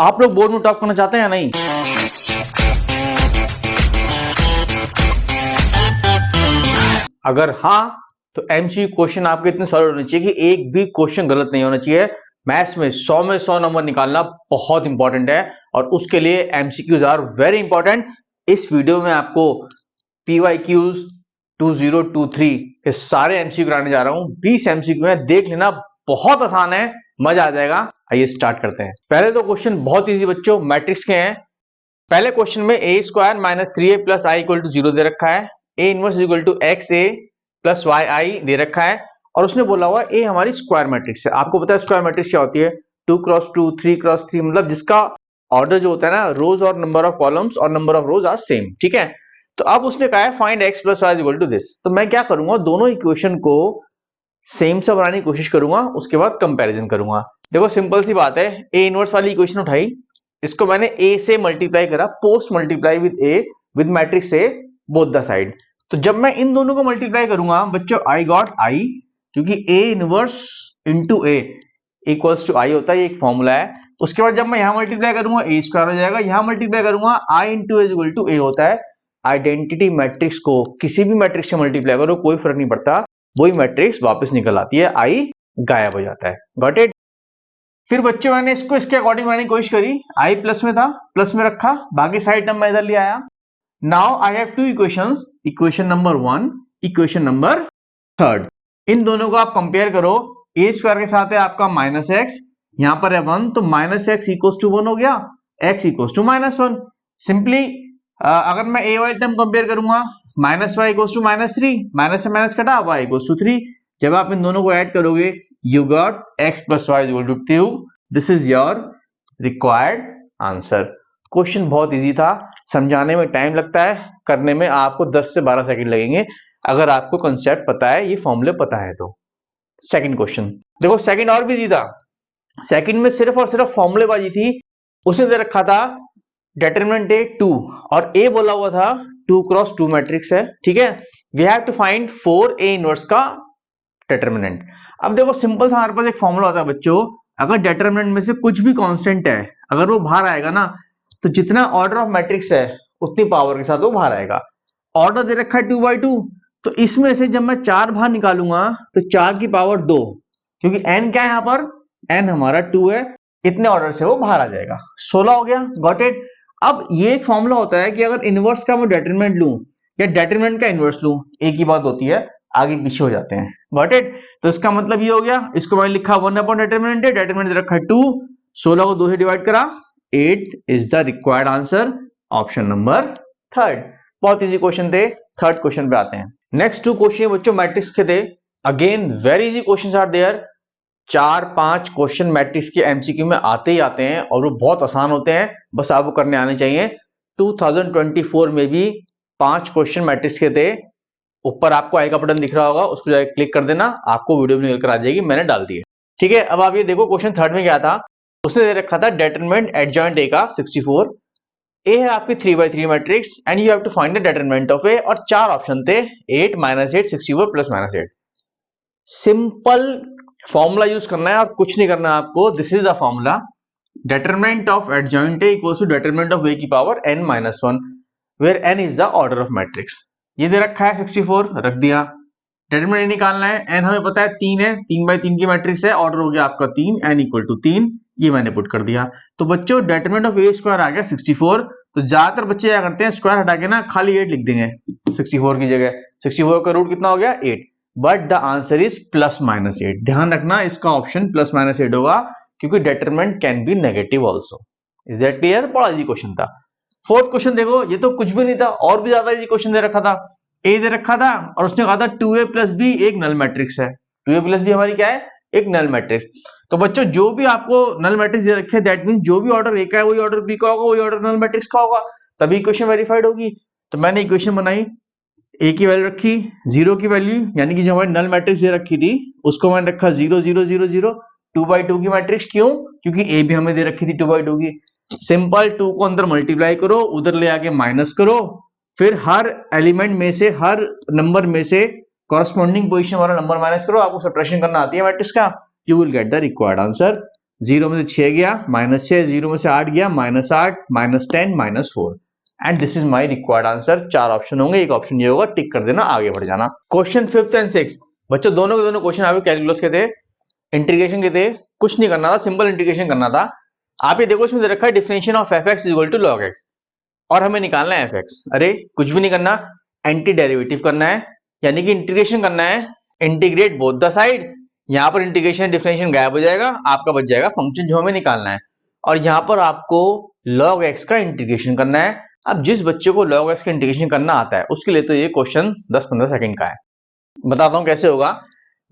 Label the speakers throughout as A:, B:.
A: आप लोग बोर्ड में टॉप करना चाहते हैं या नहीं? अगर हाँ तो एमसीक्यू क्वेश्चन आपके इतने सॉल्व होने चाहिए कि एक भी क्वेश्चन गलत नहीं होना चाहिए। मैथ्स में 100 में 100 नंबर निकालना बहुत इंपॉर्टेंट है और उसके लिए एमसीक्यूज आर वेरी इंपॉर्टेंट। इस वीडियो में आपको पीवाईक्यूज 2023 के सारे एमसीक्यू कराने जा रहा हूं। 20 एमसीक्यू है, देख लेना, बहुत आसान है, मजा आ जाएगा। आइए स्टार्ट करते हैं। पहले तो क्वेश्चन बहुत इजी बच्चों, मैट्रिक्स के हैं। पहले क्वेश्चन में A square minus 3a plus I equal to 0 दे रखा है, A inverse equal to x A plus y I दे रखा है और उसने बोला हुआ ए हमारी स्क्वायर मैट्रिक्स है। आपको पता है स्क्वायर मैट्रिक्स क्या होती है? 2x2 3x3, मतलब जिसका ऑर्डर जो होता है ना, रोज और नंबर ऑफ कॉलम्स और number of rows are same. ठीक है, तो अब उसने कहा है find x plus y equal to this. तो मैं क्या करूंगा, दोनों इक्वेशन को सेम सा बनाने की कोशिश करूंगा, उसके बाद कंपैरिजन करूंगा। देखो सिंपल सी बात है, ए इनवर्स वाली इक्वेशन उठाई, इसको मैंने a से मल्टीप्लाई करा, post multiply with a with matrix a both the side. तो जब मैं इन दोनों को मल्टीप्लाई करूंगा बच्चों, आई गॉट आई, क्योंकि a inverse into a equals to I होता है, ये एक फॉर्मूला है। उसके बाद जब मैं यहां मल्टीप्लाई करूंगा a स्क्वायर हो जाएगा, यहां मल्टीप्लाई करूंगा i into is equal to a होता है। आइडेंटिटी मैट्रिक्स को किसी भी मैट्रिक्स से मल्टीप्लाई करो कोई फर्क नहीं पड़ता, वही मैट्रिक्स वापस निकल आती है, आई गायब हो जाता है। Got it? फिर बच्चों मैंने इसको इसके अकॉर्डिंग बनाने की कोशिश करी, आई प्लस में था, प्लस में रखा, बाकी साइड टर्म मैं इधर ले आया। Now I have two equations, equation number 1, equation number 3। इन दोनों को आप कंपेयर करो, ए स्क्वायर के साथ है आपका माइनस एक्स, यहां पर है 1, तो माइनस एक्स इक्वल्स टू 1 हो गया, x equals to minus 1। Simply अगर मैं ए वाली टर्म कंपेयर करूंगा, minus y equals to minus 3, minus से माइनस कटा, वाई इक्वल्स टू 3। जब आप इन दोनों को ऐड करोगे, you got x plus y is equal to 2. This is your required answer. Question बहुत इजी था, समझाने में टाइम लगता है, करने में आपको 10 से 12 सेकंड लगेंगे अगर आपको कंसेप्ट पता है, ये फॉर्मूले पता है तो। सेकंड क्वेश्चन देखो, सेकंड और भी इजी था। सेकंड में सिर्फ और सिर्फ फॉर्मूले बाजी थी। उसने दे रखा था डिटरमिनेंट ए 2 और ए बोला हुआ था 2x2 मैट्रिक्स है। ठीक है, we have to find 4a inverse का डिटरमिनेंट। अब देखो सिंपल सा हमारे पास एक फॉर्मूला होता है बच्चों, अगर डिटरमिनेंट में से कुछ भी कांस्टेंट है, अगर वो बाहर आएगा ना, तो जितना ऑर्डर ऑफ मैट्रिक्स है उतनी पावर के साथ वो बाहर आएगा। ऑर्डर दे रखा है 2/2, तो इसमें से जब मैं 4 बाहर निकालूंगा तो 4 की पावर 2, क्योंकि n क्या है यहाँ पर, n हमारा 2 है, इतने ऑर्डर से वो बाहर आ जाएगा, 16 हो गया। Got it? अब ये एक फॉर्मूला होता है कि अगर इनवर्स का मैं डिटरमिनेंट लूं या डिटरमिनेंट का इनवर्स लूं, एक ही बात होती है, आगे पीछे हो जाते हैं। Got it? तो इसका मतलब ये हो गया, इसको मैंने लिखा 1 अपॉन डिटरमिनेंट है, डिटरमिनेंट रखा 2, 16 को 2 से डिवाइड करा, 8 is the required answer, option number 3। बहुत इजी क्वेश्चन थे। थर्ड क्वेश्चन पे आते हैं। नेक्स्ट 2 क्वेश्चन बच्चों मैट्रिक्स के थे, again very easy questions are there. 4-5 question matrix के एमसीक्यू में आते ही आते हैं और वो बहुत आसान होते हैं, बस आपको करने आने चाहिए। 2024 में भी 5 क्वेश्चन मैट्रिक्स के थे। ऊपर आपको आई का बटन दिख रहा होगा, उसको जाकर क्लिक कर देना, आपको वीडियो निकल कर आ जाएगी, मैंने डाल दी है। ठीक है, अब आप ये देखो क्वेश्चन थर्ड में क्या था, उसने दे रखा था डिटरमिनेंट एडजॉइंट ए का 64। ए है आपकी 3/3 matrix and you have to find the determinant of A, और 4 ऑप्शन थे, 8 -8 64 प्लस -8। सिंपल फॉर्मूला यूज करना है और कुछ नहीं करना है आपको। This is the formula, determinant of adjoint A equals to determinant of A की power n-1, where n is the order of matrix. ये दे रखा है 64, रख दिया। डिटरमिनेंट निकालना है, n हमें पता है 3 है, 3/3 की मैट्रिक्स है, ऑर्डर हो गया आपका 3, n इक्वल टू 3, ये मैंने पुट कर दिया। तो बच्चों डिटरमिनेंट ऑफ ए स्क्वायर आ गया 64। तो ज्यादातर बच्चे क्या करते हैं, स्क्वायर हटा के ना खाली 8 लिख देंगे 64 की जगह। 64 का रूट कितना हो गया, 8, बट द आंसर इज +-8। ध्यान रखना इसका ऑप्शन +-8 होगा, क्योंकि determinant can be negative also. Is that clear? बड़ा इजी क्वेश्चन था। फोर्थ क्वेश्चन देखो, ये तो कुछ भी नहीं था, और भी ज्यादा इजी क्वेश्चन दे रखा था। ए दे रखा था और उसने कहा था 2a + b एक नल मैट्रिक्स है। 2a + b हमारी क्या है, एक नल मैट्रिक्स। तो बच्चों जो भी आपको नल मैट्रिक्स दे रखे, दैट मींस जो भी ऑर्डर ए का है वही ऑर्डर बी का होगा, वही ऑर्डर नल मैट्रिक्स का होगा, तभी इक्वेशन वेरीफाइड होगी। तो मैंने इक्वेशन बनाई, ए की वैल्यू रखी 0 की वैल्यू, यानी कि जो हमारी नल मैट्रिक्स दे रखी थी उसको मैंने रखा 0 0 0 0, 2/2 की मैट्रिक्स। क्यों? क्योंकि ए भी हमें दे रखी थी 2/2 की। सिंपल 2 को अंदर मल्टीप्लाई करो, उधर ले आके माइनस करो, फिर हर एलिमेंट में से, हर नंबर में से कॉरस्पॉन्डिंग पोजीशन वाला नंबर माइनस करो। आपको सब्ट्रैक्शन करना आती है मैट्रिक्स का, you will get the required answer. 0 में से 6 गया -6, 0 में से 8 गया -8, -10, -4 and this is my required answer. 4 option होंगे, एक ऑप्शन ये होगा, टिक कर देना, आगे बढ़ जाना। क्वेश्चन 5th एंड 6th बच्चों दोनों के दोनों क्वेश्चन आपके कैलकुलस के थे, इंटीग्रेशन के थे, कुछ नहीं करना था, सिंपल इंटीग्रेशन करना था। आप ये देखो इसमें दे रखा है differential of fx equal to log x और हमें निकालना है fx। अरे कुछ भी नहीं करना, एंटी डेरिवेटिव करना है, यानी कि इंटीग्रेशन करना है, इंटीग्रेट बोथ द साइड। यहां पर इंटीग्रेशन डिफरेंशियल गायब हो जाएगा, आपका बच जाएगा फंक्शन जो हमें निकालना है, और यहां पर आपको log x का इंटीग्रेशन करना है। अब जिस बच्चे को log x का इंटीग्रेशन करना आता है उसके लिए तो ये क्वेश्चन 10-15 सेकंड का है। बताता हूं कैसे होगा।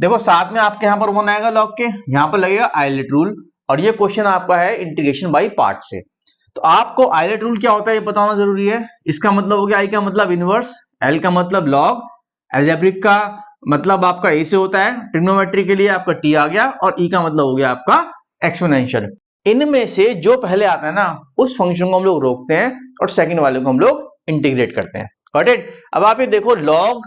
A: देखो साथ में आपके यहां पर वन आएगा log के, यहां पर लगेगा आइलेट रूल, और ये क्वेश्चन आपका है इंटीग्रेशन बाय पार्ट से। तो आपको आइलेट रूल क्या होता है ये बताना जरूरी है। इसका मतलब हो गया आई का मतलब इनवर्स, एल का मतलब लॉग, अलजेब्रिक का मतलब आपका ए से होता है, ट्रिग्नोमेट्री के लिए आपका टी आ गया, और ई का मतलब हो गया आपका एक्सपोनेंशियल। इनमें से जो पहले आता है ना उस फंक्शन को हम लोग रोकते हैं और सेकंड वाले को हम लोग इंटीग्रेट करते हैं। Got it. अब आप ये देखो लॉग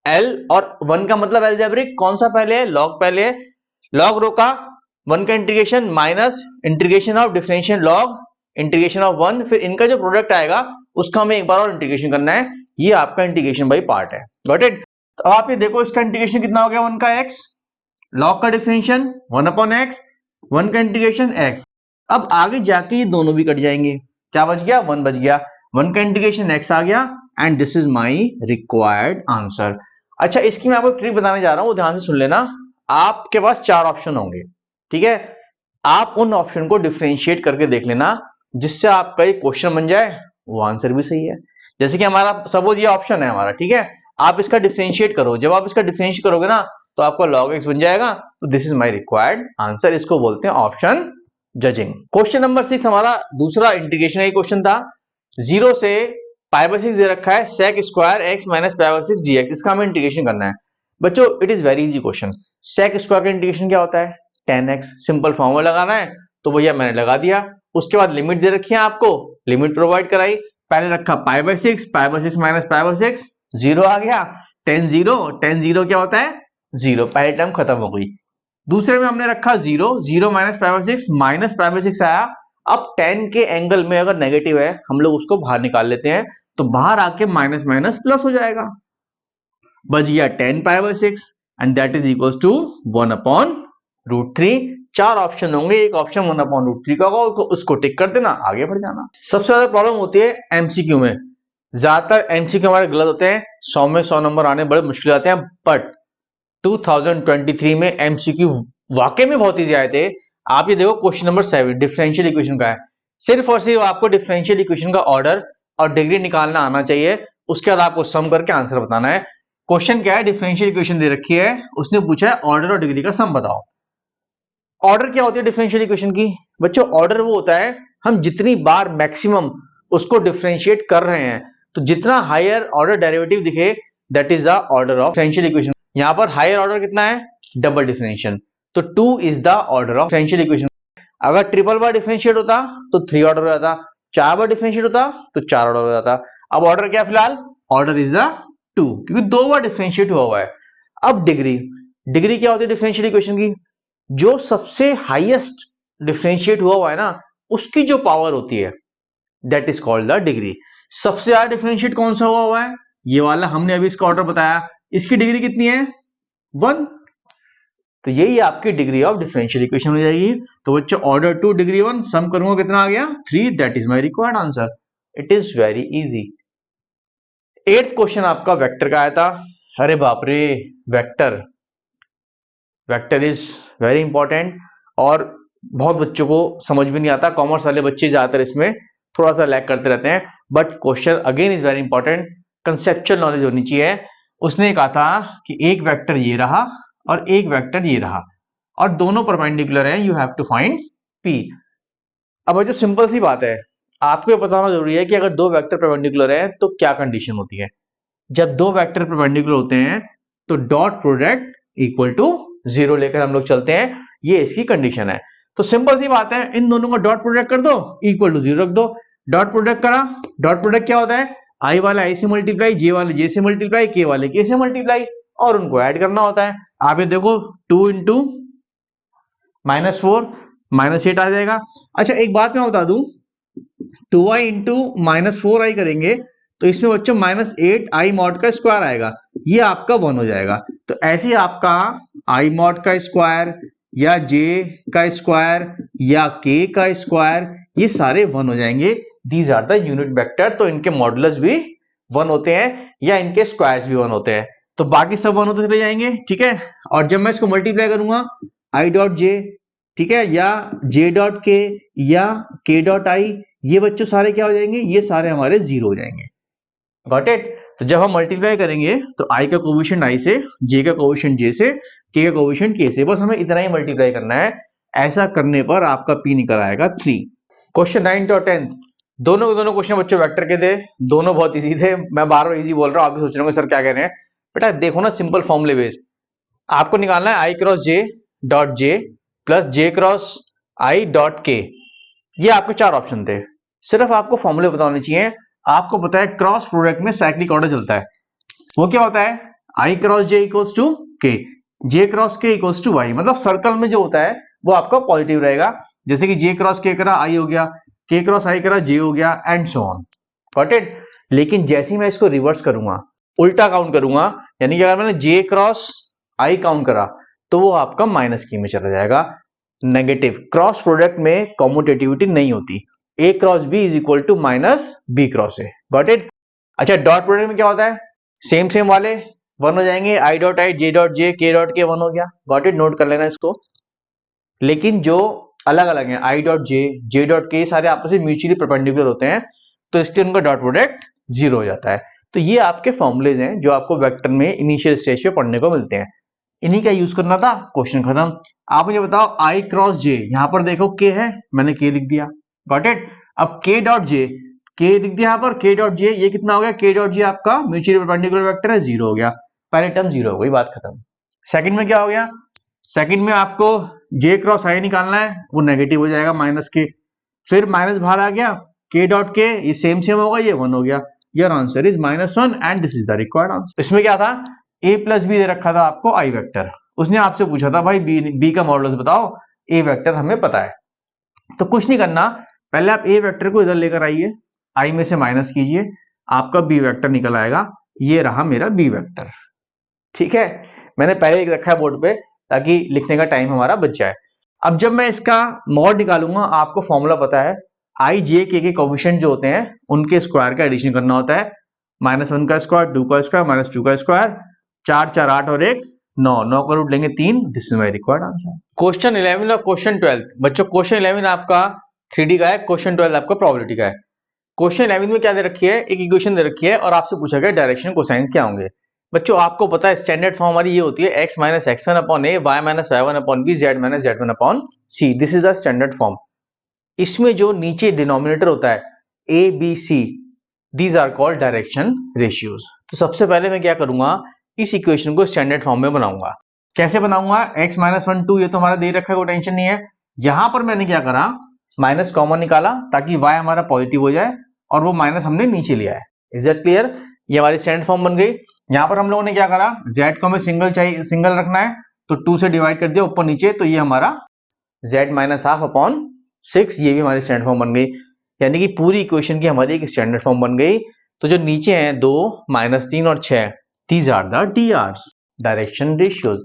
A: एल और वन का मतलब अलजेब्रिक, कौन सा पहले है, लॉग पहले है, लॉग रोका, वन का integration minus integration of differential log integration of one, फिर इनका जो प्रोडक्ट आएगा उसका हमें एक बार और इंटीग्रेशन करना है, ये आपका इंटीग्रेशन बाय पार्ट है। Got it. तो आप ये देखो इसका इंटीग्रेशन कितना हो गया, वन का एक्स, लॉग का डिफरेंशियल 1/x, वन का इंटीग्रेशन एक्स। अब आगे जाके ये दोनों भी कट जाएंगे, क्या बच गया, वन बच गया, वन का इंटीग्रेशन एक्स आ गया, and this is my required answer. अच्छा इसकी मैं आपको ट्रिक बताने जा रहा हूं, ध्यान से सुन लेना। आपके पास 4 ऑप्शन होंगे, ठीक है, आप उन ऑप्शन को डिफरेंशिएट करके देख लेना, जिससे आपका एक क्वेश्चन बन जाए वो आंसर भी सही है। जैसे कि हमारा सपोज ये ऑप्शन है हमारा, ठीक है, आप इसका डिफरेंशिएट करो, जब आप इसका डिफरेंशिएट करोगे ना तो आपका log x बन जाएगा, तो this is my required answer. इसको बोलते हैं ऑप्शन जजिंग। क्वेश्चन नंबर 6 हमारा दूसरा इंटीग्रेशन का क्वेश्चन था। 0 से π/6 दे रखा है, sec square x minus π/6 dx, इसका हमें इंटीग्रेशन करना है। बच्चों it is very easy question. sec square का इंटीग्रेशन क्या होता है, 10x, सिंपल फॉर्मूला लगाना है तो भैया मैंने लगा दिया। उसके बाद लिमिट दे रखी है, आपको लिमिट प्रोवाइड कराई, पहले रखा π/6 माइनस π/6, 0 आ गया, 10 0 क्या होता है 0, पहले टर्म खत्म हो गई। दूसरे में हमने रखा 0 माइनस π/6 माइनस π/6 आया। अब 10 के एंगल में अगर नेगेटिव है हम लोग उसको बाहर निकाल लेते हैं, तो बाहर आके माइनस माइनस प्लस हो जाएगा, बच गया 10 π/6 and that is equal to 1/√3। 4 option होंगे, एक ऑप्शन 1/√3 का होगा, उसको टिक कर देना, आगे बढ़ जाना। सबसे ज्यादा प्रॉब्लम होती है एमसीक्यू में, ज्यादातर एमसीक्यू हमारे गलत होते हैं, 100 में 100 नंबर आने बड़े मुश्किल आते हैं, बट 2023 में एमसीक्यू वाकई में बहुत इजी आए थे। आप ये देखो क्वेश्चन नंबर 7 डिफरेंशियल इक्वेशन का है, सिर्फ और सिर्फ आपको डिफरेंशियल इक्वेशन का ऑर्डर और डिग्री निकालना आना चाहिए, उसके बाद आपको सम करके आंसर बताना है। क्वेश्चन क्या है, डिफरेंशियल इक्वेशन दे रखी है, उसने पूछा है ऑर्डर और डिग्री का सम बताओ। ऑर्डर क्या होती है डिफरेंशियल इक्वेशन की, बच्चों ऑर्डर वो होता है हम जितनी बार मैक्सिमम उसको डिफरेंशिएट कर रहे हैं, तो जितना हायर ऑर्डर डेरिवेटिव दिखे that is the order of differential equation. यहां पर हायर ऑर्डर कितना है, डबल डिफरेंशियल, तो 2 is the order of differential equation. अगर ट्रिपल बार डिफरेंशिएट होता तो 3 ऑर्डर हो जाता, 4 बार डिफरेंशिएट होता तो 4 ऑर्डर हो जाता। अब ऑर्डर क्या फिलहाल, ऑर्डर इज द 2, क्योंकि 2 बार डिफरेंशिएट हुआ है। अब डिग्री, डिग्री क्या होती है डिफरेंशियल इक्वेशन की, जो सबसे हाईएस्ट डिफरेंशिएट हुआ है ना उसकी जो पावर होती है that is called the degree. सबसे ज्यादा डिफरेंशिएट कौन सा हुआ है, ये वाला, हमने अभी इसका ऑर्डर बताया, इसकी डिग्री कितनी है 1, तो यही आपकी डिग्री ऑफ डिफरेंशियल इक्वेशन हो जाएगी। तो बच्चों ऑर्डर 2 डिग्री 1 सम करूंगा कितना आ गया 3, that is my required answer. It is very easy. 8th question आपका वेक्टर का आया था। अरे बाप रे, vector, vector is very important और बहुत बच्चों को समझ भी नहीं आता, कॉमर्स वाले बच्चे ज्यादातर इसमें थोड़ा सा लैग करते रहते हैं, but question again is very important, conceptual knowledge होनी चाहिए। उसने कहा था कि एक वेक्टर ये रहा और एक वेक्टर ये रहा और दोनों परपेंडिकुलर हैं, you have to find p. अब जो सिंपल सी बात है, आपको ये बताना जरूरी है कि अगर दो वेक्टर परपेंडिकुलर हैं तो क्या कंडीशन होती है। जब दो वेक्टर परपेंडिकुलर होते हैं तो डॉट प्रोडक्ट इक्वल टू 0 लेकर हम लोग चलते हैं, ये इसकी कंडीशन है। तो सिंपल सी बात है, इन दोनों को डॉट प्रोडक्ट कर दो, इक्वल टू 0 रख दो। डॉट प्रोडक्ट करा, डॉट प्रोडक्ट क्या होता है, आई वाला आई से मल्टीप्लाई, जे वाले जे से मल्टीप्लाई, के वाले के से मल्टीप्लाई, और उनको ऐड करना होता है। आप ये देखो 2 इंटू -4 -8 आ जाएगा। अच्छा एक बात मैं बता दूं, 2i इंटू -4i करेंगे तो इसमें बच्चों -8i मॉड का स्क्वायर आएगा, ये आपका 1 हो जाएगा। तो ऐसे ही आपका i मॉड का स्क्वायर या j का स्क्वायर या k का स्क्वायर ये सारे 1 हो जाएंगे। These are the unit vector. तो इनके मॉडुलस भी 1 होते हैं या इनके स्क्वायर्स भी 1 होते हैं। तो बाकी सब 1 होते चले जाएंगे, ठीक है। और जब मैं इसको मल्टीप्लाई करूंगा i डॉट j, ठीक है, या j डॉट k या k डॉट i, ये बच्चों सारे क्या हो जाएंगे, ये सारे हमारे 0 हो जाएंगे। Got it. तो जब हम मल्टीप्लाई करेंगे तो i का कोएफिशिएंट i से, j का कोएफिशिएंट j से, k का कोएफिशिएंट k से, बस हमें इतना ही मल्टीप्लाई करना है। ऐसा करने पर आपका p निकल आएगा 3। क्वेश्चन 9 और 10 दोनों के दोनों क्वेश्चन बच्चों वेक्टर के थे, दोनों बहुत इजी थे। मैं बार बार इजी बोल रहा हूं, आप भी सोच रहे होंगे सर क्या कह रहे हैं। बेटा देखो ना, सिंपल फॉर्मूले बेस्ड आपको निकालना है i cross j dot j plus j cross i dot k। ये आपके 4 ऑप्शन थे, सिर्फ आपको फॉर्मूले पता होने चाहिए। आपको पता है क्रॉस प्रोडक्ट में साइक्लिक ऑर्डर चलता है, वो क्या होता है, i cross j equals to k, j cross k equals to y। मतलब सर्कल में जो होता है वो आपका पॉजिटिव रहेगा, जैसे कि j क्रॉस k करा i हो गया, k क्रॉस i करा j हो गया, and so on. Got it. लेकिन जैसे ही मैं इसको रिवर्स करूंगा, उल्टा काउंट करूंगा, यानी कि अगर मैंने j क्रॉस i काउंट करा तो वो आपका माइनस की में चला जाएगा, नेगेटिव। क्रॉस प्रोडक्ट में कॉम्यूटेटिविटी नहीं होती, a क्रॉस b is equal to minus b cross a। Got it. अच्छा डॉट प्रोडक्ट में क्या होता है, सेम सेम वाले 1 हो जाएंगे, i dot i, j dot j, k dot k 1 हो गया। गॉट इट, नोट कर लेना इसको। लेकिन जो अलग अलग हैं, i dot j, j dot k, सारे आपस में म्यूचुअली परपेंडिकुलर होते हैं, तो इसलिए उनका डॉट प्रोडक्ट 0 हो जाता है। तो ये आपके फॉर्मुलेज हैं जो आपको वेक्टर में इनिशियल स्टेज पे पढ़ने को मिलते हैं। इन्हीं का यूज करना था, क्वेश्चन खत्म। आप मुझे बताओ i क्रॉस j, यहां पर देखो k है, मैंने k लिख दिया। Got it. अब k डॉट j, k लिख दिया यहां पर, k डॉट j ये कितना हो गया, k डॉट j आपका म्यूचुअली परपेंडिकुलर वेक्टर है, 0 हो गया। पहले टर्म 0 हो गई, बात खत्म। सेकंड में क्या हो गया, सेकंड में आपको j क्रॉस i निकालना है, वो नेगेटिव हो जाएगा माइनस k, फिर माइनस बाहर आ गया, k डॉट k ये सेम सेम होगा, ये 1 हो गया। Your answer is -1 and this is the required answer. इसमें क्या था, a प्लस बी दे रखा था आपको i वेक्टर, उसने आपसे पूछा था भाई b का मॉडुलस बताओ, a वेक्टर हमें पता है। तो कुछ नहीं करना, पहले आप a वेक्टर को इधर लेकर आइए, i में से माइनस कीजिए, आपका b वेक्टर निकल आएगा। ये रहा मेरा b वेक्टर, ठीक है। मैंने पहले लिख रखा है बोर्ड पे ताकि लिखने का टाइम हमारा बच जाए। अब जब मैं इसका मॉड निकालूंगा, आपको फॉर्मूला पता है, i j k के कोएफिशिएंट जो होते हैं उनके स्क्वायर का एडिशन करना होता है। -1 का स्क्वायर, 2 का स्क्वायर, -2 का स्क्वायर, 4 4 8 और 1 9, 9 का रूट लेंगे 3। This is my required answer. Question 11 और क्वेश्चन 12 बच्चों, क्वेश्चन 11 आपका 3D का है, क्वेश्चन 12 आपका प्रोबेबिलिटी का है। क्वेश्चन 11 में क्या दे रखी है, एक इक्वेशन दे रखी है और आपसे पूछा गया डायरेक्शन कोसाइंस क्या होंगे। बच्चों आपको पता है स्टैंडर्ड फॉर्म हमारी ये होती है x minus x1 upon a, y minus y1 upon b, z minus z1 upon c। This is the standard form. इसमें जो नीचे डिनोमिनेटर होता है a b c, these are called direction ratios. तो सबसे पहले मैं क्या करूंगा, इस इक्वेशन को स्टैंडर्ड फॉर्म में बनाऊंगा। कैसे बनाऊंगा, x माइनस 1 2 ये तो हमारा दे रखा है, कोई टेंशन नहीं है। यहां पर मैंने क्या करा, माइनस कॉमन निकाला ताकि y हमारा पॉजिटिव हो जाए, और वो माइनस हमने नीचे लिया है। Is that clear. ये हमारी स्टैंडर्ड फॉर्म बन गई। यहां पर हम लोगों ने क्या करा, z को हमें सिंगल चाहिए, सिंगल रखना है, तो 2 से डिवाइड कर दिया ऊपर नीचे, तो ये हमारा z माइनस हाफ अपॉन 6, ये भी हमारी स्टैंडर्ड फॉर्म बन गई। यानी कि पूरी इक्वेशन की हमारी एक स्टैंडर्ड फॉर्म बन गई। तो जो नीचे हैं 2, -3 और 6, these are the DRs, direction ratios.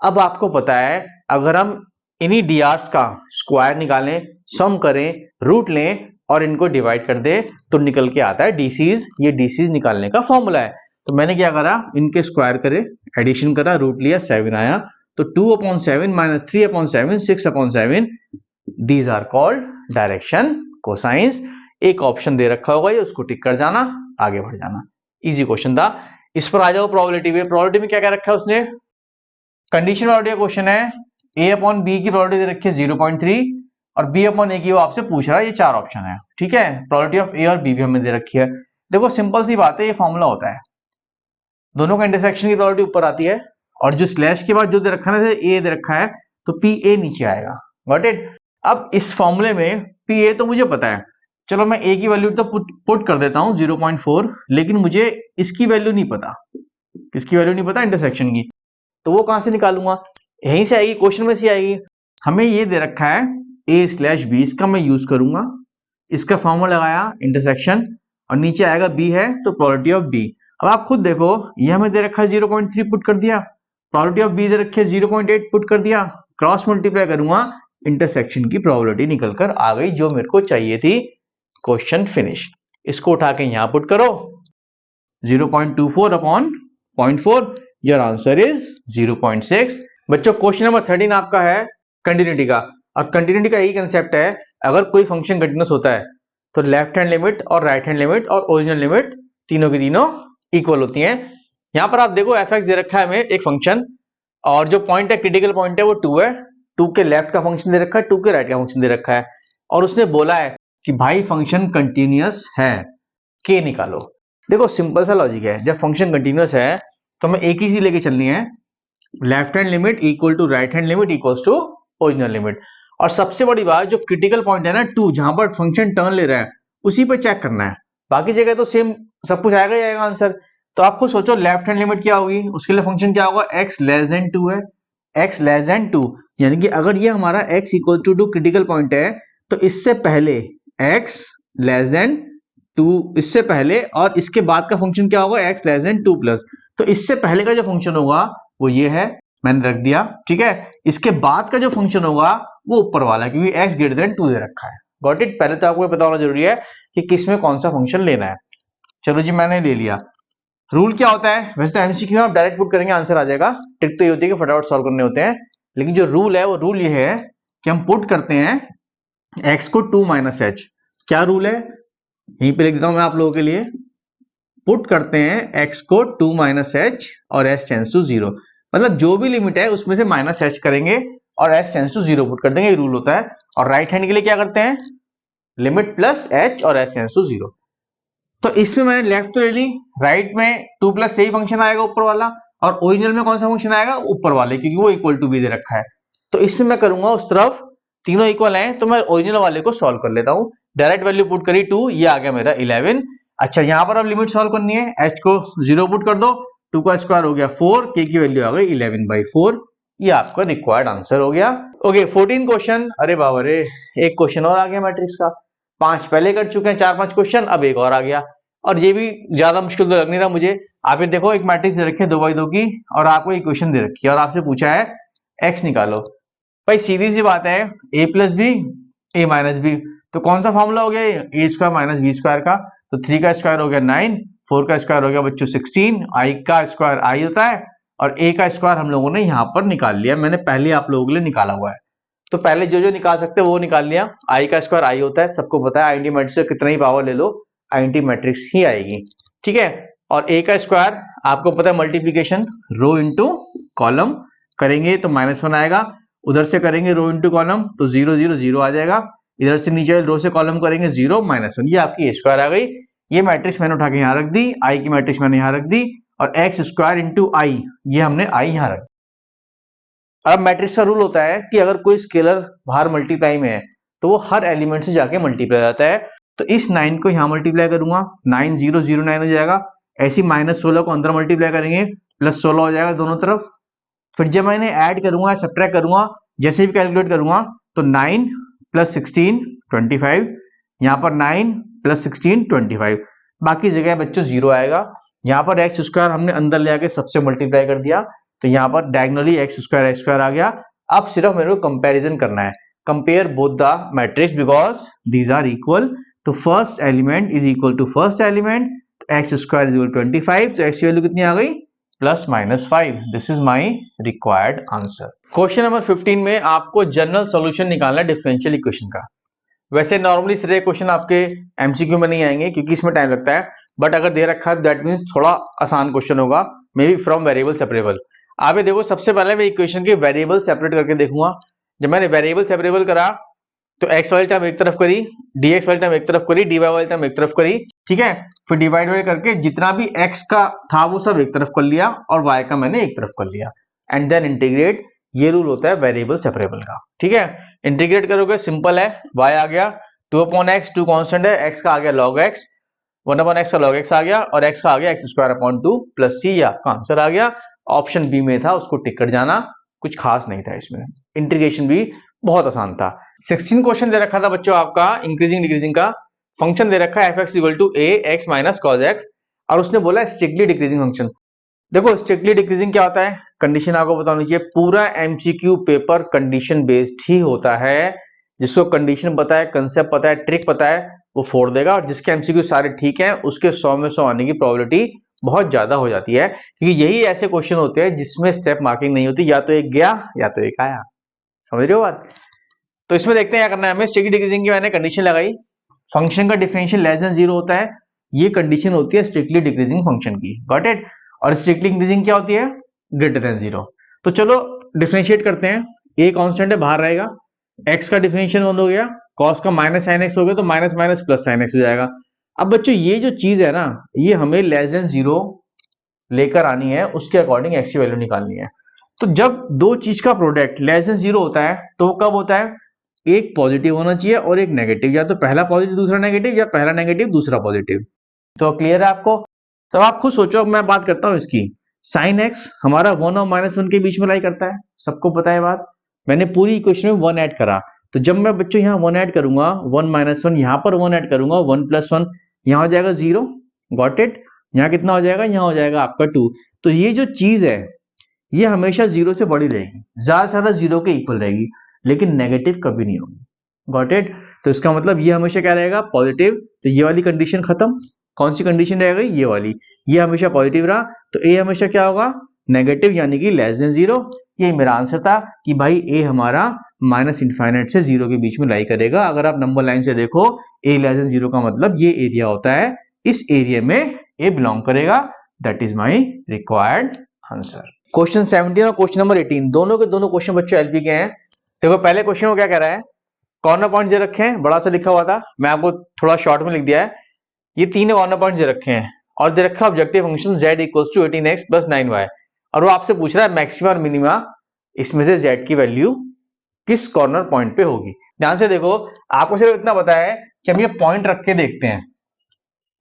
A: अब आपको पता है अगर हम इन्हीं DRs का स्क्वायर निकालें, सम करें, रूट लें और इनको डिवाइड कर दे तो निकल के आता है DCs। ये DCs निकालने का फॉर्मूला है। तो मैंने क्या करा, इनके स्क्वायर करे, एडिशन करा, रूट लिया, 7 आया, तो 2/7 minus 3/7 6/7, these are called direction cosines. एक ऑप्शन दे रखा होगा ये, उसको टिक कर जाना, आगे बढ़ जाना। इजी क्वेश्चन था। इस पर आ जाओ प्रोबेबिलिटी में। प्रोबेबिलिटी में क्या क्या रखा है उसने, कंडीशन प्रोबेबिलिटी का क्वेश्चन है, a अपॉन बी की प्रोबेबिलिटी दे रखी है 0.3 और b अपॉन a की वो आपसे पूछ रहा है, ये 4 ऑप्शन है, ठीक है। प्रोबेबिलिटी ऑफ a और b भी हमें दे रखी है। देखो सिंपल सी बात है, ये फॉर्मूला होता है, दोनों का इंटरसेक्शन की प्रोबेबिलिटी ऊपर आती है, और जो स्लैश के बाद जो दे रखा है a दे रखा है, तो pa नीचे आएगा। Got it. अब इस फॉर्मूले में pa तो मुझे पता है, चलो मैं a की वैल्यू तो पुट कर देता हूं 0.4, लेकिन मुझे इसकी वैल्यू नहीं पता, किसकी वैल्यू नहीं पता, इंटरसेक्शन की। तो वो कहां से निकालूंगा, यहीं से आएगी, क्वेश्चन में से आएगी। हमें ये दे रखा है a/b, इसका मैं यूज करूंगा, इसका फॉर्मूला लगाया इंटरसेक्शन, और नीचे आएगा b है तो प्रोबेबिलिटी ऑफ b। अब आप खुद देखो, ये हमें दे रखा है 0.3 पुट कर दिया, प्रोबेबिलिटी ऑफ b दे रखी है 0.8 पुट कर दिया, क्रॉस मल्टीप्लाई करूंगा, इंटरसेक्शन की प्रोबेबिलिटी निकलकर आ गई जो मेरे को चाहिए थी। Question finish. इसको उठा के यहां पुट करो, 0.24 अपॉन 0.4, योर आंसर इज 0.6। बच्चों क्वेश्चन नंबर 13 आपका है कंटिन्यूटी का, और कंटिन्यूटी का यही कंसेप्ट है, अगर कोई फंक्शन कंटिन्यूस होता है तो लेफ्ट हैंड लिमिट और राइट हैंड लिमिट और ओरिजिनल लिमिट तीनों की तीनों इक्वल होती हैं। यहां पर आप देखो एफ एक्स दे रखा है हमें एक फंक्शन, और जो पॉइंट है क्रिटिकल पॉइंट है वो 2 है, 2 के लेफ्ट का फंक्शन दे रखा है, 2 के राइट का फंक्शन दे रखा है, और उसने बोला है कि भाई फंक्शन कंटिन्यूअस है, के निकालो। देखो सिंपल सा लॉजिक है, जब फंक्शन कंटिन्यूअस है तो हमें एक ही चीज लेके चलनी है, left hand limit equal to right hand limit equals to original limit. और सबसे बड़ी बात, जो क्रिटिकल पॉइंट है ना 2, जहां पर फंक्शन टर्न ले रहा है उसी पे चेक करना है, बाकी जगह तो सेम सब कुछ आएगा ही आएगा आंसर। तो आप खुद सोचो लेफ्ट हैंड लिमिट क्या होगी, उसके लिए फंक्शन क्या होगा, x लेस देन 2 है, x लेस देन 2, यानी कि अगर ये हमारा x equal to critical point है तो इससे पहले x लेस देन 2, इससे पहले, और इसके बाद का फंक्शन क्या होगा, x लेस देन 2 प्लस। तो इससे पहले का जो फंक्शन होगा वो ये है, मैंने रख दिया, ठीक है। इसके बाद का जो फंक्शन होगा वो ऊपर वाला है, क्योंकि x ग्रेटर देन 2 दे रखा है। Got it. पहले तो आपको पता होना जरूरी है कि किस में कौन सा फंक्शन लेना है। चलो जी मैंने ले लिया। रूल क्या होता है, वैसे तो एमसीक्यू आप डायरेक्ट पुट करेंगे आंसर आ जाएगा, ट्रिक तो ये होती है कि फटाफट सॉल्व करने होते हैं, लेकिन जो रूल है वो रूल ये है कि हम पुट करते हैं x को 2 माइनस एच। क्या रूल है, यहीं पे लिख देता हूं मैं आप लोगों के लिए, पुट करते हैं x को 2 माइनस एच और s टेंस टू 0, मतलब जो भी लिमिट है उसमें से माइनस एच करेंगे और s टेंस टू 0 पुट कर देंगे, ये रूल होता है। और राइट हैंड के लिए क्या करते हैं, लिमिट प्लस h और s टेंस टू 0। तो इसमें मैंने लेफ्ट तो ले ली, राइट में 2 प्लस से ही फंक्शन आएगा ऊपर वाला, और ओरिजिनल में कौन सा फंक्शन आएगा, ऊपर वाले, क्योंकि वो इक्वल टू बी दे रखा है। तो इसमें मैं करूंगा उस तरफ तीनों इक्वल हैं तो मैं ओरिजिनल वाले को सॉल्व कर लेता हूं। डायरेक्ट वैल्यू पुट करी 2, ये आ गया मेरा 11। अच्छा यहां पर अब लिमिट सॉल्व करनी है, h को 0 पुट कर दो, 2 का स्क्वायर हो गया 4, k की वैल्यू आ गई 11/4, ये आपका रिक्वायर्ड आंसर हो गया। ओके 14 क्वेश्चन, अरे बाबा रे, एक क्वेश्चन और आ गया मैट्रिक्स का, 5 पहले कर चुके हैं, 4-5 क्वेश्चन, अब एक और आ गया, और ये भी ज्यादा मुश्किल तो लग नहीं रहा मुझे। आप ये देखो एक मैट्रिक्स दे रखी है 2x2 की, और आपको इक्वेशन दे रखी है और आपसे पूछा है x निकालो। भाई सीधी सी बात है, a plus b a minus b, तो कौन सा फॉर्मूला हो गया, a square minus b square का, तो 3 का स्क्वायर हो गया 9, 4 का स्क्वायर हो गया बच्चों 16, i का स्क्वायर i होता है, और a का स्क्वायर हम लोगों ने यहाँ पर निकाल लिया, मैंने पहले आप लोगों के लिए निकाला हुआ है। तो पहले जो जो निकाल सकते हैं वो निकाल लिया, i का स्क्वायर i होता है, सबको पता है, आइडेंटिटी मैट्रिक्स से कितना ही पावर ले लो आइडेंटिटी मैट्रिक्स ही आएगी, ठीक है। और a का स्क्वायर आपको पता है मल्टीप्लीकेशन, रो इंटू कॉलम करेंगे तो -1 आएगा, उधर से करेंगे रो इंटू कॉलम तो 0 0 0 आ जाएगा, इधर से नीचे रो से कॉलम करेंगे 0 -1, ये आपकी a स्क्वायर आ गई। ये मैट्रिक्स मैंने उठा के यहाँ रख दी, i की मैट्रिक्स मैंने यहाँ रख दी, और x स्क्वायर इंटू i, ये हमने i यहाँ रख दी। अब मैट्रिक्स का रूल होता है कि अगर कोई स्केलर बाहर मल्टीप्लाई में है तो वो हर एलिमेंट से जाके मल्टीप्लाई जाता है, तो इस 9 को यहाँ मल्टीप्लाई करूंगा, 9 0 0 9 हो जाएगा, ऐसी -16 को अंदर मल्टीप्लाई करेंगे +16 हो जाएगा दोनों तरफ। फिर जब मैंने ऐड करूंगा सब्ट्रैक्ट करूंगा, जैसे भी कैलकुलेट करूंगा तो 9 + 16 25, यहाँ पर 9 + 16 25, बाकी जगह बच्चों 0 आएगा। यहाँ पर x स्क्वायर हमने अंदर ले आके सबसे मल्टीप्लाई कर दिया, तो यहाँ पर डायगोनली x स्क्वायर आ गया। अब सिर्फ मेरे को कंपैरिजन करना है, compare both the matrix because these are equal, तो first element is equal to first element, तो x स्क्वायर इज इक्वल 25, तो x की वैल्यू कितनी आ गई, +-5। This is my required answer. Question number 15 में आपको जनरल सॉल्यूशन निकालना है डिफरेंशियल इक्वेशन का। वैसे नॉर्मली सारे क्वेश्चन आपके एमसीक्यू में नहीं आएंगे क्योंकि इसमें टाइम लगता है, बट अगर दे रखा है दैट मींस थोड़ा आसान क्वेश्चन होगा, may be from variable separable. आप ये देखो, सबसे पहले मैं इक्वेशन के वेरिएबल सेपरेट करके देखूंगा। जब मैंने वेरिएबल सेपरेबल करा तो x वाली टर्म एक तरफ करी, dx वाली टर्म एक तरफ करी, dy वाली टर्म एक तरफ करी, ठीक है। फिर डिवाइड करके जितना भी x का था वो सब एक तरफ कर लिया, और y का मैंने एक तरफ कर लिया, एंड देन इंटीग्रेट। ये रूल होता है वेरिएबल सेपरेबल का, ठीक है। इंटीग्रेट करोगे सिंपल है, y आ गया 2/x, 2 कांस्टेंट है, x का आ गया log x, 1/x का log x आ गया, और x का आ गया x² + c, आपका आंसर आ गया। ऑप्शन बी में था, उसको टिक कर जाना, कुछ खास नहीं था इसमें, इंटीग्रेशन भी बहुत आसान था। 16 क्वेश्चन दे रखा था बच्चों आपका इंक्रीजिंग डिक्रीजिंग का, फंक्शन दे रखा है f(x = a x - cos x) और उसने बोला स्ट्रिक्टली डिक्रीजिंग फंक्शन। देखो स्ट्रिक्टली डिक्रीजिंग क्या होता है, कंडीशन आपको पता होनी चाहिए। पूरा एमसीक्यू पेपर कंडीशन बेस्ड ही होता है। जिसको कंडीशन पता है, कंसेप्ट पता है, ट्रिक पता है, वो फोड़ देगा, और जिसके एमसीक्यू सारे ठीक हैं उसके 100 में 100 आने की प्रोबेबिलिटी बहुत ज्यादा हो जाती है, क्योंकि यही ऐसे क्वेश्चन होते हैं जिसमें स्टेप मार्किंग नहीं होती, या तो एक गया या तो एक आया। समझ रहे हो बात? तो इसमें देखते हैं क्या करना है हमें। स्ट्रिक्टली डिक्रीजिंग की मैंने कंडीशन लगाई, फंक्शन का डिफरेंशियल लेस देन 0 होता है, ये कंडीशन होती है स्ट्रिक्टली डिक्रीजिंग फंक्शन की। Got it? और स्ट्रिक्टली इंक्रीजिंग क्या होती है? Greater than 0। तो चलो डिफरेंशिएट करते हैं। ए कांस्टेंट है, बाहर रहेगा, एक्स का डिफरेंशियल 1 हो गया, कॉस का माइनस साइन एक्स हो गया, तो minus minus plus sine x हो जाएगा। अब बच्चों ये जो चीज है ना, ये हमें लेस देन 0 लेकर आनी है, उसके अकॉर्डिंग एक्स की वैल्यू निकालनी है। तो जब दो चीज का प्रोडक्ट लेस देन 0 होता है तो वो कब होता है? एक पॉजिटिव होना चाहिए और एक नेगेटिव, या तो पहला पॉजिटिव दूसरा नेगेटिव, या पहला नेगेटिव दूसरा पॉजिटिव। तो क्लियर है आपको? तो आप खुद सोचो, मैं बात करता हूं इसकी। साइन एक्स हमारा 1 और -1 के बीच में लाई करता है, सबको पता है बात। मैंने पूरी इक्वेशन में 1 ऐड करा, तो जब मैं बच्चों यहाँ 1 ऐड करूंगा, 1 - 1 यहाँ पर 1 ऐड करूंगा, 1 + 1 यहाँ हो जाएगा 0। Got it? यहाँ कितना हो जाएगा? यहाँ हो जाएगा आपका 2। तो ये जो चीज है ये हमेशा 0 से बड़ी रहेगी, ज्यादा से ज्यादा 0 के इक्वल रहेगी, लेकिन नेगेटिव कभी नहीं होगी। Got it? तो इसका मतलब ये हमेशा क्या रहेगा? पॉजिटिव। तो ये वाली कंडीशन खत्म। कौन सी कंडीशन रहेगी? ये वाली। ये हमेशा पॉजिटिव रहा, तो ए हमेशा क्या होगा? नेगेटिव, यानी कि लेस देन 0। ये मेरा आंसर था कि भाई ए हमारा -∞ से 0 के बीच में लाई करेगा। अगर आप नंबर लाइन से देखो, ए लेस देन 0 का मतलब ये एरिया होता है, इस एरिया में ए बिलोंग करेगा। That is my required answer. Question 17 और क्वेश्चन नंबर 18 दोनों के दोनों क्वेश्चन बच्चों एलपी के हैं। देखो पहले क्वेश्चन को क्या कह रहा है, कॉर्नर पॉइंट दे रखे हैं, बड़ा सा लिखा हुआ था, मैं आपको थोड़ा शॉर्ट में लिख दिया है। ये तीन कॉर्नर पॉइंट दे रखे हैं और दे रखा objective function z = 18x + 9y, और वो आपसे पूछ रहा है मैक्सिमा और मिनिमा इसमें से z की वैल्यू किस कॉर्नर पॉइंट पे होगी। ध्यान से देखो, आपको सिर्फ इतना पता है कि हम ये पॉइंट रख के देखते हैं,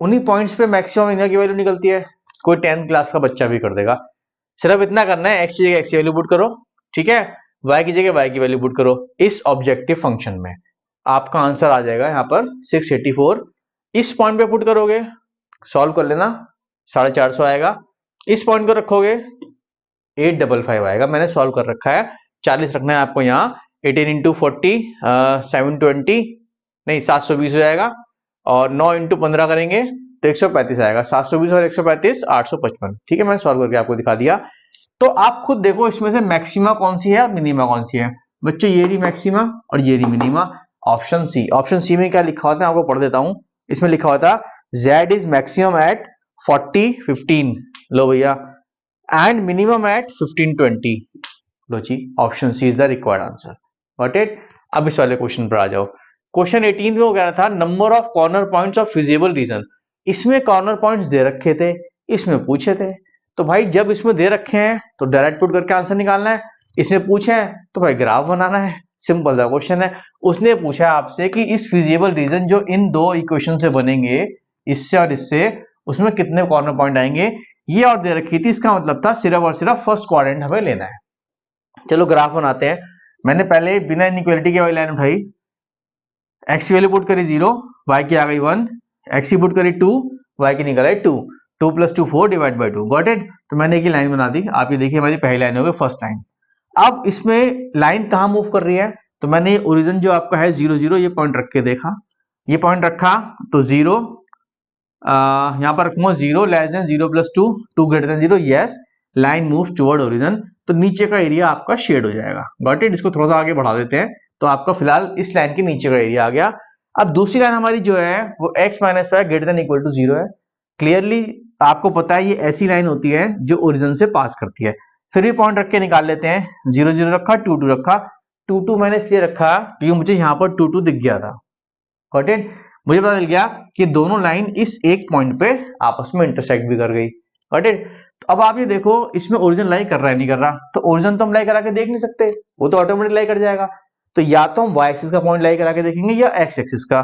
A: उन्हीं पॉइंट्स पे मैक्सिमम मिनिमा की वैल्यू निकलती है। कोई 10th क्लास का बच्चा भी कर देगा। सिर्फ इतना करना है, x की जगह x की वैल्यू पुट करो, ठीक है, y की जगह y की वैल्यू पुट करो इस ऑब्जेक्टिव फंक्शन में। आपका आंसर आ जाएगा यहाँ पर 684। इस पॉइंट पे पुट करोगे, सॉल्व कर लेना, 450 आएगा। इस पॉइंट को रखोगे 855 आएगा। मैंने सॉल्व कर रखा है, 40 रखना है आपको यहाँ। 18 × 40 720 नहीं 720 हो जाएगा, और 9 × 15 करेंगे तो 135 आएगा। 720 और 135 855। ठीक है, मैंने सॉल्व करके आपको दिखा दिया। तो आप खुद देखो इसमें से मैक्सिमा कौन सी है और मिनिमा कौन सी है। बच्चों ये रही मैक्सिमा और ये रही minima. Option C. Option C में क्या लिखा होता है आपको पढ़ देता हूं। इसमें लिखा हुआ था z इज मैक्सिमम एट 40 15, लो भैया, एंड मिनिमम एट 15 20। लो जी, option C is the required answer. Got it? अब इस वाले क्वेश्चन पर आ जाओ। क्वेश्चन 18 में वो कह रहा था number of corner points of feasible region. इसमें कॉर्नर पॉइंट्स दे रखे थे, इसमें पूछे थे, तो भाई जब इसमें दे रखे हैं तो डायरेक्ट पुट करके आंसर निकालना है, इसमें पूछे हैं तो भाई ग्राफ बनाना है। सिंपल सा क्वेश्चन है। उसने पूछा आपसे कि इस फिजिबल रीजन जो इन दो इक्वेशन से बनेंगे, इससे और इससे, उसमें कितने कॉर्नर पॉइंट आएंगे, ये और दे रखी थी। इसका मतलब था सिर्फ और सिर्फ फर्स्ट क्वाड्रेंट हमें लेना है। चलो ग्राफ बनाते हैं। मैंने पहले बिना इनइक्वालिटी के वाली लाइन उठाई, एक्स की वैल्यू पुट करी 0, वाई की आ गई 1, एक्स की पुट करी 2, वाई की निकल आई 2, 2 + 2 4 / 2। Got it? तो मैंने एक ही लाइन बना दी। आप ये देखिए हमारी पहली लाइन हो गई, फर्स्ट लाइन। अब इसमें लाइन कहां मूव कर रही है, तो मैंने ये ओरिजिन जो आपका है 0 0 ये पॉइंट रख के देखा, ये पॉइंट रखा तो 0, यहां पर रखूंगा 0 less than 0 + 2 2 greater than 0। Yes, line move toward origin, तो नीचे का एरिया आपका शेड हो जाएगा। Got it? इसको थोड़ा सा आगे बढ़ा देते हैं, तो आपका फिलहाल इस लाइन के नीचे का एरिया आ गया। अब दूसरी लाइन हमारी जो है वो x - y > 0 है। क्लियरली आपको पता है ये ऐसी लाइन होती है जो ओरिजिन से पास करती है। फिर भी पॉइंट रख के निकाल लेते हैं। 0 0 रखा, 2 2 रखा। 2 2 मैंने इसलिए रखा क्योंकि मुझे यहाँ पर 2 2 दिख गया था। Got it? मुझे पता चल गया कि दोनों लाइन इस एक पॉइंट पे आपस में इंटरसेक्ट भी कर गई। Got it? तो अब आप ये देखो इसमें ओरिजिन लाई कर रहा है नहीं कर रहा, तो ओरिजिन तो हम लाई करा के देख नहीं सकते, वो तो ऑटोमेटिक लाई कर जाएगा। तो या तो हम y एक्सिस का पॉइंट लाई करा के देखेंगे या x एक्सिस का।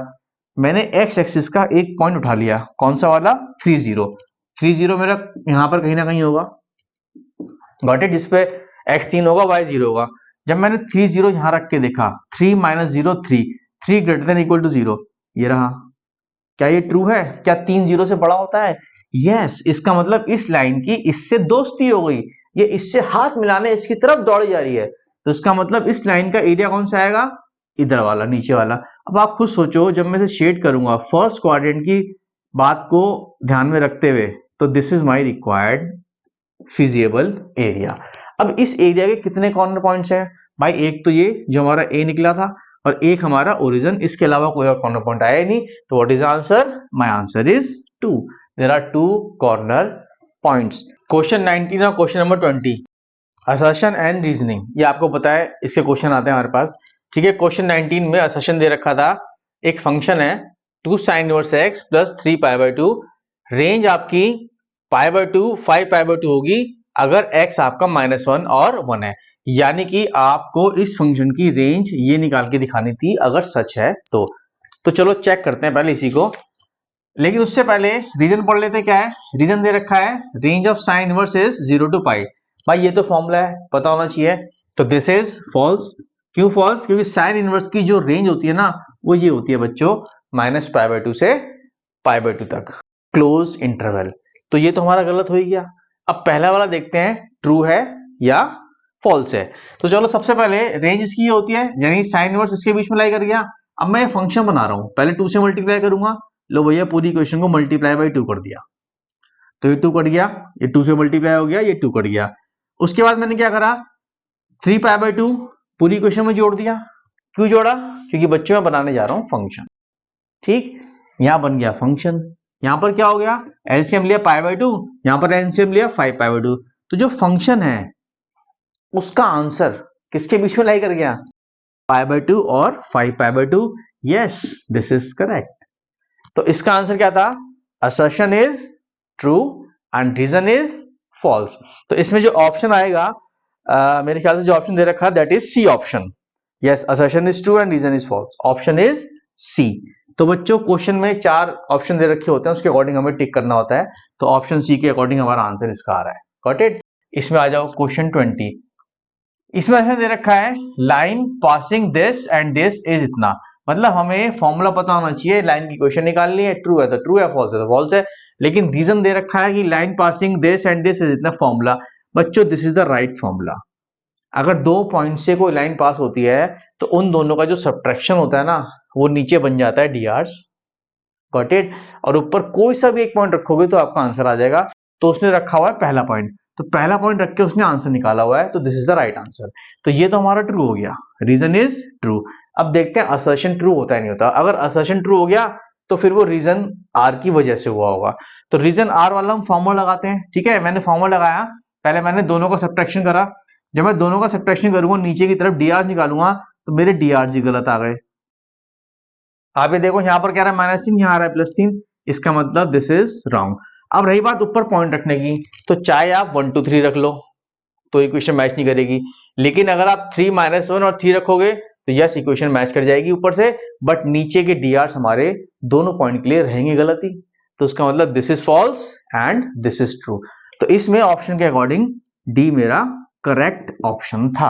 A: मैंने x एक्सिस का एक पॉइंट उठा लिया, कौन सा वाला? 3 0। 3 0 मेरा यहां पर कहीं ना कहीं होगा। Got it? जिसपे x 3 होगा y 0 होगा। जब मैंने 3 0 यहां रख के देखा, 3 - 0 3, 3 ग्रेटर देन इक्वल टू 0, ये रहा। क्या ये ट्रू है? क्या 3 0 से बड़ा होता है? यस, इसका मतलब इस लाइन की इससे दोस्ती हो गई, ये इससे हाथ मिलाने इसकी तरफ दौड़ी जा रही है, तो इसका मतलब इस लाइन का एरिया कौन सा आएगा? इधर वाला, नीचे वाला। अब आप खुद सोचो, जब मैं इसे शेड करूंगा फर्स्ट क्वाड्रेंट की बात को ध्यान में रखते हुए, तो this is my required feasible area. अब इस एरिया के कितने कॉर्नर पॉइंट्स हैं भाई? एक तो ये जो हमारा ए निकला था, और एक हमारा ओरिजिन, इसके अलावा कोई और कॉर्नर पॉइंट आया ही नहीं। तो what is answer? My answer is 2। There are 2 corner points. Question 19 और question number 20, assertion and reasoning. ये आपको पता है, इसके क्वेश्चन आते हैं हमारे पास। ठीक है, क्वेश्चन 19 में असर्शन दे रखा था, एक फंक्शन है 2 sin इनवर्स x प्लस 3 π/2, रेंज आपकी π/2 5 π/2 होगी अगर x आपका -1 और 1 है। यानी कि आपको इस फंक्शन की रेंज ये निकाल के दिखानी थी अगर सच है तो चलो चेक करते हैं पहले इसी को। लेकिन उससे पहले रीजन पढ़ लेते हैं। क्या है रीजन? दे रखा है range of sine inverse is 0 to π। भाई ये तो फॉर्मूला है, पता होना चाहिए, तो दिस इज फॉल्स। क्यों फॉल्स? क्योंकि साइन इनवर्स की जो रेंज होती है ना, वो ये होती है बच्चों -π/2 से π/2 तक, क्लोज इंटरवल। तो ये तो हमारा गलत हो ही गया। अब पहला वाला देखते हैं, ट्रू है या फॉल्स है। तो चलो सबसे पहले रेंज इसकी ये होती है, यानी साइन इनवर्स इसके बीच में लाई कर गया। अब मैं ये फंक्शन बना रहा हूं, पहले 2 से मल्टीप्लाई करूंगा। लो भैया, पूरी इक्वेशन को मल्टीप्लाई बाई 2 कर दिया, तो ये 2 कट गया, ये 2 से मल्टीप्लाई हो गया, ये 2 कट गया। उसके बाद मैंने क्या करा, 3 π/2 पूरी इक्वेशन में जोड़ दिया। क्यों जोड़ा? क्योंकि बच्चों में बनाने जा रहा हूं फंक्शन। ठीक, यहां बन गया फंक्शन। यहां पर क्या हो गया, एलसीएम लिया π/2, यहां पर एलसीएम लिया 5 π/2। तो जो फंक्शन है उसका आंसर किसके बीच में लाई कर गया? π/2 और 5 π/2। Yes, this is correct. तो इसका आंसर क्या था? Assertion is true and reason is false. तो इसमें जो ऑप्शन आएगा, मेरे ख्याल से जो ऑप्शन दे रखा है that is C option. Yes, assertion is true and reason is false, option is C. तो बच्चों क्वेश्चन में 4 ऑप्शन दे रखे होते हैं, उसके अकॉर्डिंग हमें टिक करना होता है। तो ऑप्शन सी के अकॉर्डिंग हमारा आंसर इसका आ रहा है। Got it? इसमें आ जाओ क्वेश्चन 20। इसमें ऐसा दे रखा है line passing this and this is इतना। मतलब हमें फॉर्मूला पता होना चाहिए, लाइन की क्वेश्चन निकालनी है, ट्रू है तो ट्रू है, फॉल्स है तो फॉल्स है। लेकिन रीजन दे रखा है कि line passing this and this is इतना फॉर्मूला। बच्चों this is the right formula. अगर 2 पॉइंट से कोई लाइन पास होती है तो उन दोनों का जो सब्ट्रैक्शन होता है ना, वो नीचे बन जाता है drs। Got it? और ऊपर कोई सा भी एक पॉइंट रखोगे तो आपका आंसर आ जाएगा। तो उसने रखा हुआ है पहला पॉइंट, तो पहला पॉइंट रख के उसने आंसर निकाला हुआ है, तो this is the right answer. तो ये तो हमारा ट्रू हो गया, रीजन इज ट्रू। अब देखते हैं असर्शन ट्रू होता है नहीं होता। अगर असर्शन ट्रू हो गया तो फिर वो रीजन आर की वजह से हुआ होगा। तो रीजन आर वाला हम फॉर्मूला लगाते हैं। ठीक है, मैंने फॉर्मूला लगाया, पहले मैंने दोनों का सब्ट्रैक्शन करा। जब मैं दोनों का सब्ट्रैक्शन करूंगा, नीचे की तरफ dr निकालूंगा, तो मेरे dr जी गलत आ गए। आप ये देखो, यहां पर क्या रहा है -3, यहां आ रहा है +3, इसका मतलब दिस इज रॉन्ग। अब रही बात ऊपर पॉइंट रखने की, तो चाहे आप 1 2 3 रख लो तो इक्वेशन मैच नहीं करेगी। लेकिन अगर आप 3 -1 और 3 रखोगे तो यस, इक्वेशन मैच कर जाएगी ऊपर से, बट नीचे के dr हमारे दोनों पॉइंट के लिए रहेंगे गलत ही। तो उसका मतलब this is false and this is true. तो इसमें ऑप्शन के अकॉर्डिंग डी मेरा करेक्ट ऑप्शन था।